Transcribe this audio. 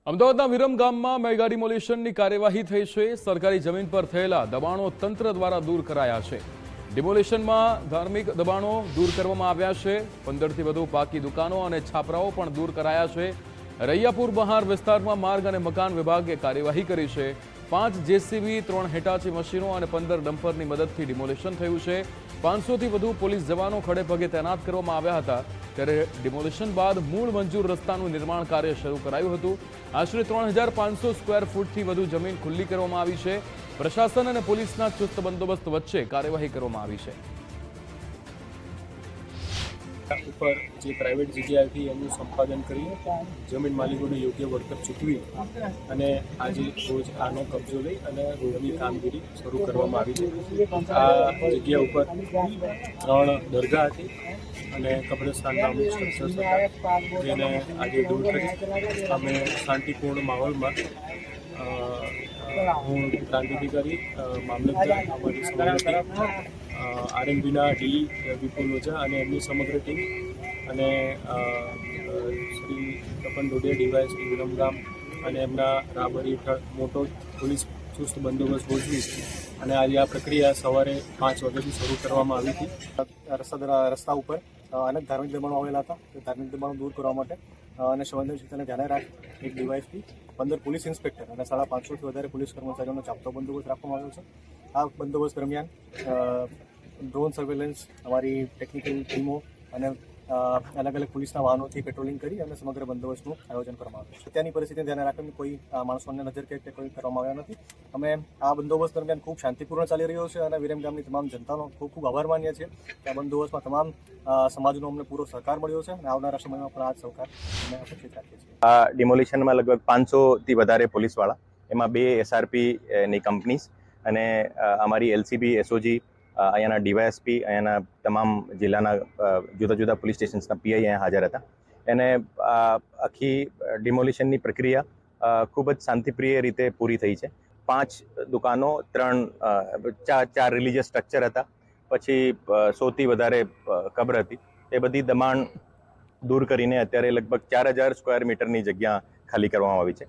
અમદાવાદના વિરમ ગામમાં મેગા ડિમોલિશનની કાર્યવાહી થઈ છે। સરકારી જમીન પર થયેલા દબાણો તંત્ર દ્વારા દૂર કરાયા છે। ડિમોલિશનમાં ધાર્મિક દબાણો દૂર કરવામાં આવ્યા છે। 15થી વધુ પાકી દુકાનો અને છાપરાઓ પણ દૂર કરાયા છે। રૈયાપુર બહાર વિસ્તારમાં માર્ગ અને મકાન વિભાગે કાર્યવાહી કરી છે। 5 જેસીબી, 3 હિટાચી મશીનો અને 15 ડમ્પરની મદદથી ડિમોલિશન થયું છે। 500થી વધુ પોલીસ જવાનો ખડે પગે તૈનાત કરવામાં આવ્યા હતા। ત્યારે ડિમોલિશન બાદ મૂળ મંજૂર રસ્તાનું નિર્માણ કાર્ય શરૂ કરાયું હતું। આશરે 3500 સ્ક્વેર ફૂટથી વધુ જમીન ખુલ્લી કરવામાં આવી છે। પ્રશાસન અને પોલીસના ચુસ્ત બંદોબસ્ત વચ્ચે કાર્યવાહી કરવામાં આવી છે। ઉપર જે પ્રાઇવેટ જગ્યા હતી એનું સંપાદન કરી જમીન માલિકોને યોગ્ય વળતર ચૂકવી અને આજે રોજ આનો કબજો લઈ અને રોડની કામગીરી શરૂ કરવામાં આવી છે। આ જગ્યા ઉપર 3 દરગાહ હતી અને કબ્રસ્તાનના અમુક સ્ટ્રક્ચર્સ હતા, જેને આજે દૂર કરી અમે શાંતિપૂર્ણ માહોલમાં હું પ્રાંત અધિકારી, મામલતદાર, અમારી સમગ્ર આરએમબીના ડી વિપુલ ઓઝા અને એમની સમગ્ર ટીમ અને શ્રી તપન ડોડિયા ડીવાયએસપી વિરમગામ અને એમના રાહબરી હેઠળ મોટો પોલીસ ચુસ્ત બંદોબસ્ત ગોઠવી અને આજે આ પ્રક્રિયા સવારે 5 વાગ્યાથી શરૂ કરવામાં આવી હતી। રસ્તા ઉપર અનેક ધાર્મિક દબાણો આવેલા હતા। તે ધાર્મિક દબાણો દૂર કરવા માટે અને સંવેદનશીલતાને ધ્યાને રાખી એક ડીવાયએસપી, 15 પોલીસ ઇન્સ્પેક્ટર અને 550થી વધારે પોલીસ કર્મચારીઓનો ચાપતો બંદોબસ્ત રાખવામાં આવ્યો છે। આ બંદોબસ્ત દરમિયાન ડ્રોન સર્વેલન્સ, અમારી ટેકનિકલ ટીમો અને અલગ અલગ પોલીસના વાહનોથી પેટ્રોલિંગ કરી અને સમગ્ર બંદોબસ્તનું આયોજન કરવામાં આવ્યું છે। અત્યારની પરિસ્થિતિને ધ્યાને રાખીને કોઈ માણસોને નજર કે કોઈ કરવામાં આવ્યા નથી। અમે આ બંદોબસ્ત દરમિયાન ખૂબ શાંતિપૂર્ણ ચાલી રહ્યો છે અને વિરમ ગામની તમામ જનતાનો ખૂબ ખૂબ આભાર માનીએ છીએ। આ બંદોબસ્તમાં તમામ સમાજનો અમને પૂરો સહકાર મળ્યો છે અને આવનારા સમયમાં પણ આ જ સહકાર અમે અપેક્ષિત રાખીએ છીએ। આ ડિમોલિશનમાં લગભગ 500થી વધારે પોલીસવાળા, એમાં 2 એસઆરપી ની કંપનીઝ અને અમારી એલસીબી, એસઓજી, અહીંયાના ડીવાયએસપી, અહીંયાના તમામ જિલ્લાના જુદા જુદા પોલીસ સ્ટેશન્સના પીઆઈ અહીંયા હાજર હતા। એને આખી ડિમોલિશનની પ્રક્રિયા ખૂબ જ શાંતિપ્રિય રીતે પૂરી થઈ છે। 5 દુકાનો, 4 રિલિજિયસ સ્ટ્રક્ચર હતા, પછી 100થી વધારે કબ્ર હતી। એ બધી દબાણ દૂર કરીને અત્યારે લગભગ 4000 સ્ક્વેર મીટરની જગ્યા ખાલી કરવામાં આવી છે।